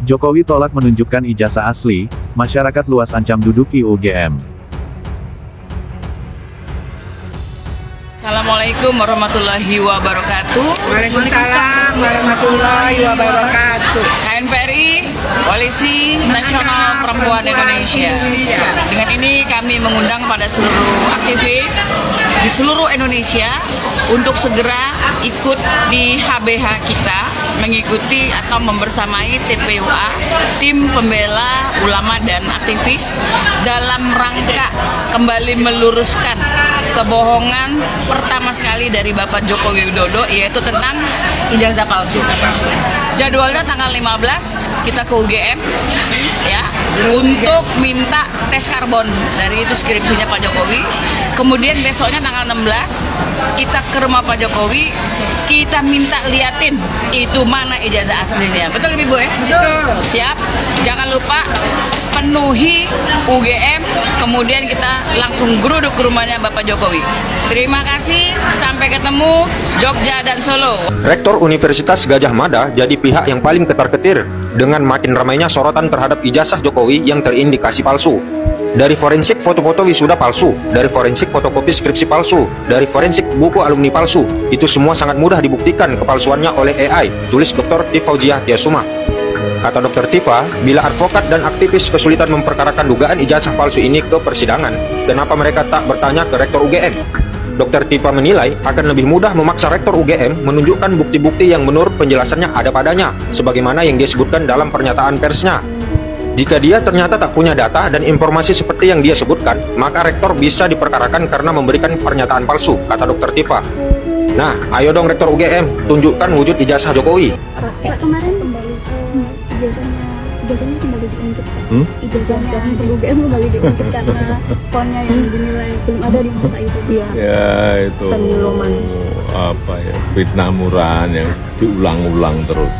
Jokowi tolak menunjukkan ijazah asli, masyarakat luas ancam duduki UGM. Assalamualaikum warahmatullahi wabarakatuh. Waalaikumsalam warahmatullahi wabarakatuh. KNPRI, Koalisi Nasional Perempuan Indonesia. Dengan ini kami mengundang pada seluruh aktivis di seluruh Indonesia untuk segera ikut di HBH kita, mengikuti atau membersamai TPUA, Tim Pembela Ulama dan Aktivis, dalam rangka kembali meluruskan kebohongan pertama sekali dari Bapak Joko Widodo, yaitu tentang ijazah palsu. Jadwalnya tanggal 15 kita ke UGM ya, untuk minta tes karbon dari itu skripsinya Pak Jokowi. Kemudian besoknya tanggal 16 kita ke rumah Pak Jokowi, kita minta liatin itu mana ijazah aslinya. Betul Ibu ya? Betul. Siap. Jangan lupa penuhi UGM, kemudian kita langsung geruduk ke rumahnya Bapak Jokowi. Terima kasih, sampai ketemu Jogja dan Solo. Rektor Universitas Gadjah Mada jadi pihak yang paling ketar-ketir dengan makin ramainya sorotan terhadap ijazah Jokowi yang terindikasi palsu. Dari forensik foto-foto wisuda palsu, dari forensik fotokopi skripsi palsu, dari forensik buku alumni palsu, itu semua sangat mudah dibuktikan kepalsuannya oleh AI, tulis Dr. Tifauziah Tiasuma. Kata Dr. Tifa, bila advokat dan aktivis kesulitan memperkarakan dugaan ijazah palsu ini ke persidangan, kenapa mereka tak bertanya ke Rektor UGM? Dr. Tifa menilai akan lebih mudah memaksa Rektor UGM menunjukkan bukti-bukti yang menurut penjelasannya ada padanya, sebagaimana yang dia sebutkan dalam pernyataan persnya. Jika dia ternyata tak punya data dan informasi seperti yang dia sebutkan, maka Rektor bisa diperkarakan karena memberikan pernyataan palsu, kata Dr. Tifa. Nah, ayo dong Rektor UGM, tunjukkan wujud ijazah Jokowi. Pak, kemarin kembali ijazahnya kembali diungkit. Ijazahnya di UGM kembali diungkit karena fontnya yang dinilai belum ada di masa itu. Iya. Ya itu apa ya, fitnah murahan yang diulang-ulang terus.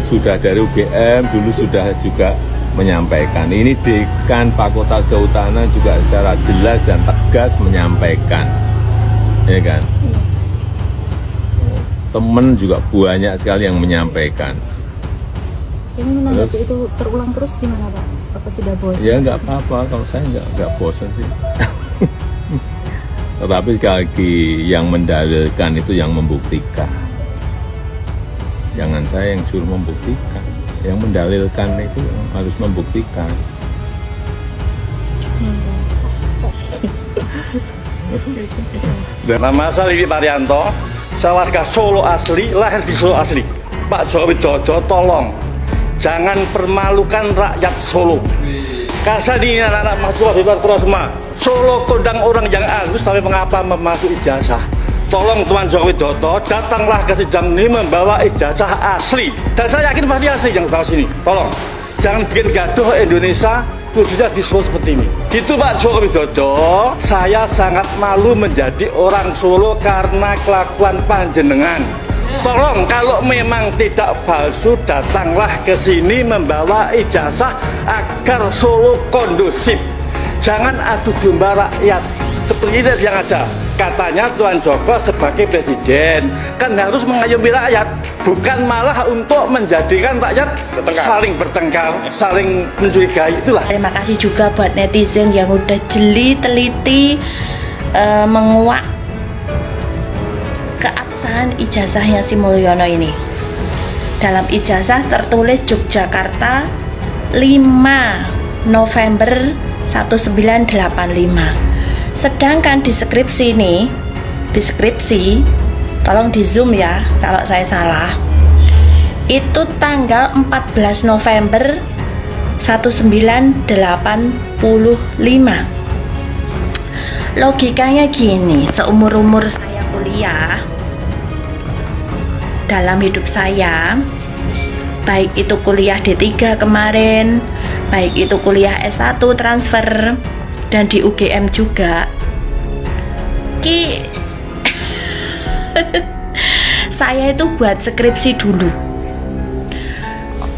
Sudah dari UGM dulu sudah juga menyampaikan, ini Dekan Fakultas Kehutanan juga secara jelas dan tegas menyampaikan, ya kan? Temen juga banyak sekali yang menyampaikan. Ini menanggapi itu terulang terus gimana Pak? Apa sudah bosan? Ya nggak apa-apa, kalau saya nggak bosan sih. Tetapi sekali lagi yang mendalilkan itu yang membuktikan. Jangan saya yang suruh membuktikan, yang mendalilkan itu harus membuktikan. Nama saya Livi Parianto, saya warga Solo asli, lahir di Solo asli. Pak Jokowi Widodo, tolong jangan permalukan rakyat Solo. Kasih ini anak-anak mahasiswa di luar kota semua. Solo kondang orang yang halus, tapi mengapa memasuk ijazah? Tolong Tuan Joko Widodo, datanglah ke sidang ini membawa ijazah asli. Dan saya yakin pasti asli yang bawa sini. Tolong, jangan bikin gaduh Indonesia, khususnya di Solo seperti ini. Itu Pak Joko Widodo, saya sangat malu menjadi orang Solo karena kelakuan panjenengan. Tolong kalau memang tidak palsu, datanglah ke sini membawa ijazah agar Solo kondusif. Jangan adu domba rakyat seperti yang ada. Katanya Tuan Joko sebagai presiden kan harus mengayomi rakyat, bukan malah untuk menjadikan rakyat saling bertengkar, saling mencurigai. Itulah. Terima kasih juga buat netizen yang udah jeli, teliti, menguak keabsahan ijazahnya si Mulyono ini. Dalam ijazah tertulis Yogyakarta 5 November 1985. Sedangkan di skripsi ini, di skripsi, tolong di zoom ya kalau saya salah, itu tanggal 14 November 1985. Logikanya gini, seumur-umur saya kuliah, dalam hidup saya, baik itu kuliah D3 kemarin, baik itu kuliah S1 transfer, dan di UGM juga, saya itu buat skripsi dulu.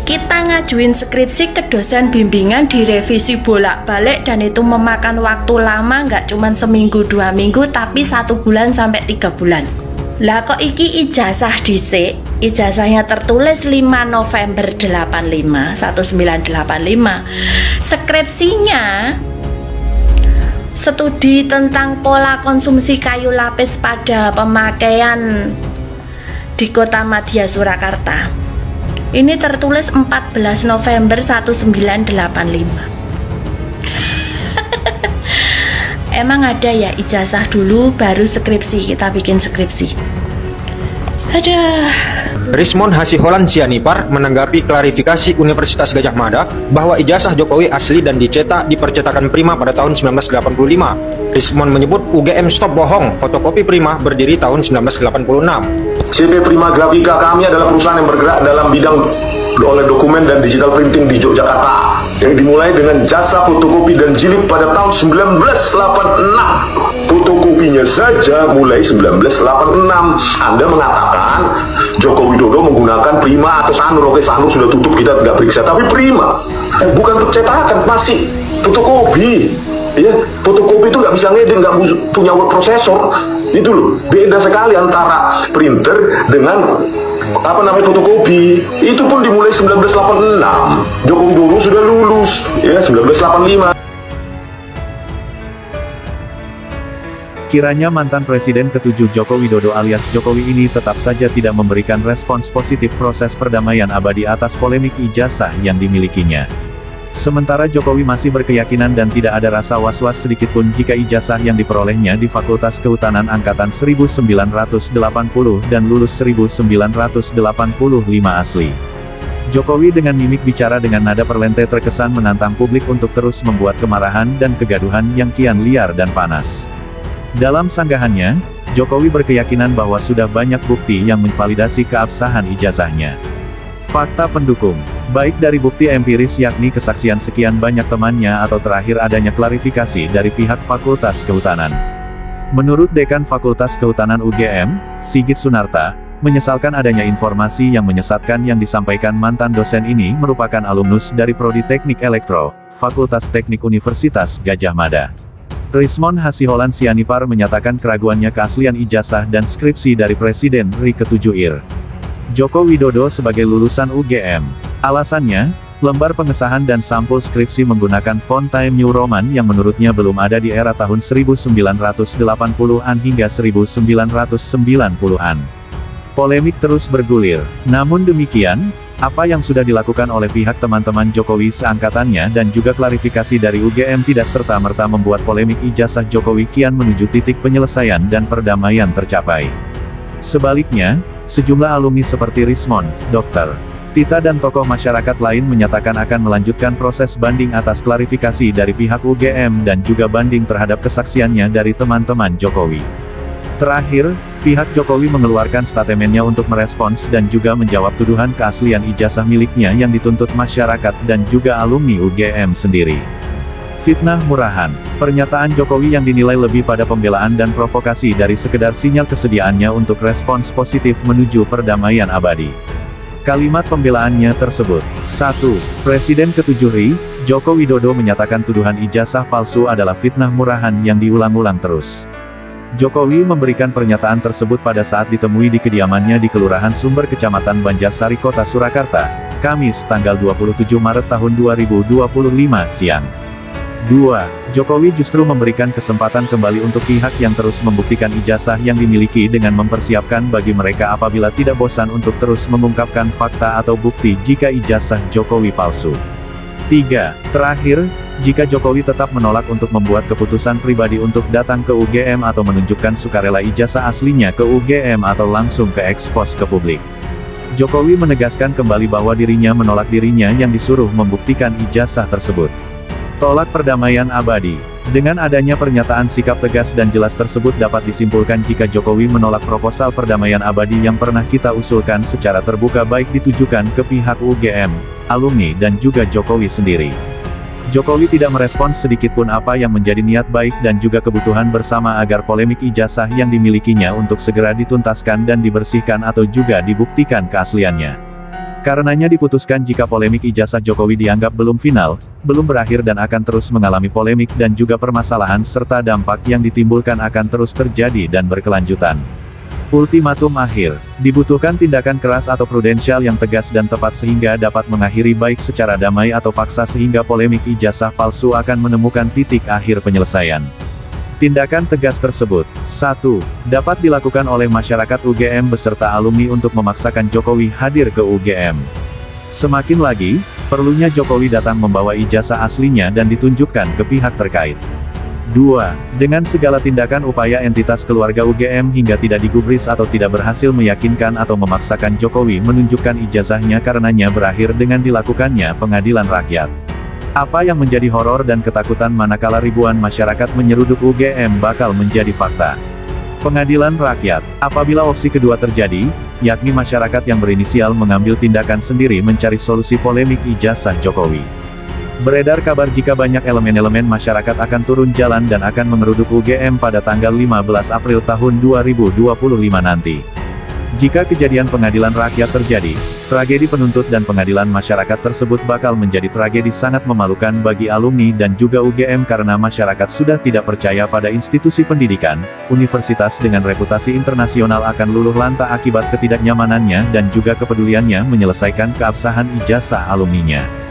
Kita ngajuin skripsi ke dosen bimbingan, direvisi bolak-balik, dan itu memakan waktu lama, nggak cuma seminggu 2 minggu, tapi 1 bulan sampai 3 bulan. Lah kok iki ijazah dhisik? Ijazahnya tertulis 5 November 1985. Skripsinya studi tentang pola konsumsi kayu lapis pada pemakaian di Kota Madya Surakarta. Ini tertulis 14 November 1985. Emang ada ya ijazah dulu baru skripsi, kita bikin skripsi. Aduh. Rismond Hasiholan Sianipar menanggapi klarifikasi Universitas Gadjah Mada bahwa ijazah Jokowi asli dan dicetak di percetakan Prima pada tahun 1985. Rismond menyebut UGM stop bohong, fotokopi Prima berdiri tahun 1986. CV Prima Grafika kami adalah perusahaan yang bergerak dalam bidang oleh dokumen dan digital printing di Yogyakarta yang dimulai dengan jasa fotokopi dan jilid pada tahun 1986. Fotokopinya saja mulai 1986. Anda mengatakan Joko Widodo menggunakan Prima atau Sanur. Oke, Sanur sudah tutup, kita tidak periksa, tapi Prima bukan untuk cetakan, masih fotokopi. Ya, fotokopi itu nggak bisa ngedit, nggak punya word processor. Itu loh, beda sekali antara printer dengan fotokopi. Itu pun dimulai 1986. Joko Widodo sudah lulus ya 1985. Kiranya mantan Presiden ke-7 Joko Widodo alias Jokowi ini tetap saja tidak memberikan respons positif proses perdamaian abadi atas polemik ijazah yang dimilikinya. Sementara Jokowi masih berkeyakinan dan tidak ada rasa was-was sedikitpun jika ijazah yang diperolehnya di Fakultas Kehutanan Angkatan 1980 dan lulus 1985 asli. Jokowi dengan mimik bicara dengan nada perlente terkesan menantang publik untuk terus membuat kemarahan dan kegaduhan yang kian liar dan panas. Dalam sanggahannya, Jokowi berkeyakinan bahwa sudah banyak bukti yang menvalidasi keabsahan ijazahnya. Fakta pendukung, baik dari bukti empiris yakni kesaksian sekian banyak temannya atau terakhir adanya klarifikasi dari pihak Fakultas Kehutanan. Menurut Dekan Fakultas Kehutanan UGM, Sigit Sunarta, menyesalkan adanya informasi yang menyesatkan yang disampaikan mantan dosen ini merupakan alumnus dari Prodi Teknik Elektro, Fakultas Teknik Universitas Gadjah Mada. Rismond Hasiholan Sianipar menyatakan keraguannya keaslian ijazah dan skripsi dari Presiden RI ke-7 IR. Joko Widodo sebagai lulusan UGM. Alasannya, lembar pengesahan dan sampul skripsi menggunakan font Time New Roman yang menurutnya belum ada di era tahun 1980-an hingga 1990-an. Polemik terus bergulir. Namun demikian, apa yang sudah dilakukan oleh pihak teman-teman Jokowi seangkatannya dan juga klarifikasi dari UGM tidak serta-merta membuat polemik ijazah Jokowi kian menuju titik penyelesaian dan perdamaian tercapai. Sebaliknya, sejumlah alumni seperti Rismond, Dr. Tita dan tokoh masyarakat lain menyatakan akan melanjutkan proses banding atas klarifikasi dari pihak UGM dan juga banding terhadap kesaksiannya dari teman-teman Jokowi. Terakhir, pihak Jokowi mengeluarkan statementnya untuk merespons dan juga menjawab tuduhan keaslian ijazah miliknya yang dituntut masyarakat dan juga alumni UGM sendiri. Fitnah murahan, pernyataan Jokowi yang dinilai lebih pada pembelaan dan provokasi dari sekedar sinyal kesediaannya untuk respons positif menuju perdamaian abadi. Kalimat pembelaannya tersebut. 1. Presiden ke-7 RI, Joko Widodo menyatakan tuduhan ijazah palsu adalah fitnah murahan yang diulang-ulang terus. Jokowi memberikan pernyataan tersebut pada saat ditemui di kediamannya di Kelurahan Sumber Kecamatan Banjarsari Kota Surakarta, Kamis tanggal 27 Maret tahun 2025 siang. 2. Jokowi justru memberikan kesempatan kembali untuk pihak yang terus membuktikan ijazah yang dimiliki dengan mempersiapkan bagi mereka apabila tidak bosan untuk terus mengungkapkan fakta atau bukti jika ijazah Jokowi palsu. 3. Terakhir, jika Jokowi tetap menolak untuk membuat keputusan pribadi untuk datang ke UGM atau menunjukkan sukarela ijazah aslinya ke UGM atau langsung ke ekspos ke publik. Jokowi menegaskan kembali bahwa dirinya menolak dirinya yang disuruh membuktikan ijazah tersebut. Tolak perdamaian abadi. Dengan adanya pernyataan sikap tegas dan jelas tersebut dapat disimpulkan jika Jokowi menolak proposal perdamaian abadi yang pernah kita usulkan secara terbuka baik ditujukan ke pihak UGM, alumni dan juga Jokowi sendiri. Jokowi tidak merespons sedikitpun apa yang menjadi niat baik dan juga kebutuhan bersama agar polemik ijazah yang dimilikinya untuk segera dituntaskan dan dibersihkan atau juga dibuktikan keasliannya. Karenanya diputuskan jika polemik ijazah Jokowi dianggap belum final, belum berakhir dan akan terus mengalami polemik dan juga permasalahan serta dampak yang ditimbulkan akan terus terjadi dan berkelanjutan. Ultimatum akhir. Dibutuhkan tindakan keras atau prudensial yang tegas dan tepat sehingga dapat mengakhiri baik secara damai atau paksa sehingga polemik ijazah palsu akan menemukan titik akhir penyelesaian. Tindakan tegas tersebut, 1. Dapat dilakukan oleh masyarakat UGM beserta alumni untuk memaksakan Jokowi hadir ke UGM. Semakin lagi, perlunya Jokowi datang membawa ijazah aslinya dan ditunjukkan ke pihak terkait. 2. Dengan segala tindakan upaya entitas keluarga UGM hingga tidak digubris atau tidak berhasil meyakinkan atau memaksakan Jokowi menunjukkan ijazahnya karenanya berakhir dengan dilakukannya pengadilan rakyat. Apa yang menjadi horor dan ketakutan manakala ribuan masyarakat menyeruduk UGM bakal menjadi fakta. Pengadilan rakyat, apabila opsi kedua terjadi, yakni masyarakat yang berinisial mengambil tindakan sendiri mencari solusi polemik ijazah Jokowi. Beredar kabar jika banyak elemen-elemen masyarakat akan turun jalan dan akan mengeruduk UGM pada tanggal 15 April tahun 2025 nanti. Jika kejadian pengadilan rakyat terjadi, tragedi penuntut dan pengadilan masyarakat tersebut bakal menjadi tragedi sangat memalukan bagi alumni dan juga UGM karena masyarakat sudah tidak percaya pada institusi pendidikan, universitas dengan reputasi internasional akan luluh lantak akibat ketidaknyamanannya dan juga kepeduliannya menyelesaikan keabsahan ijazah alumninya.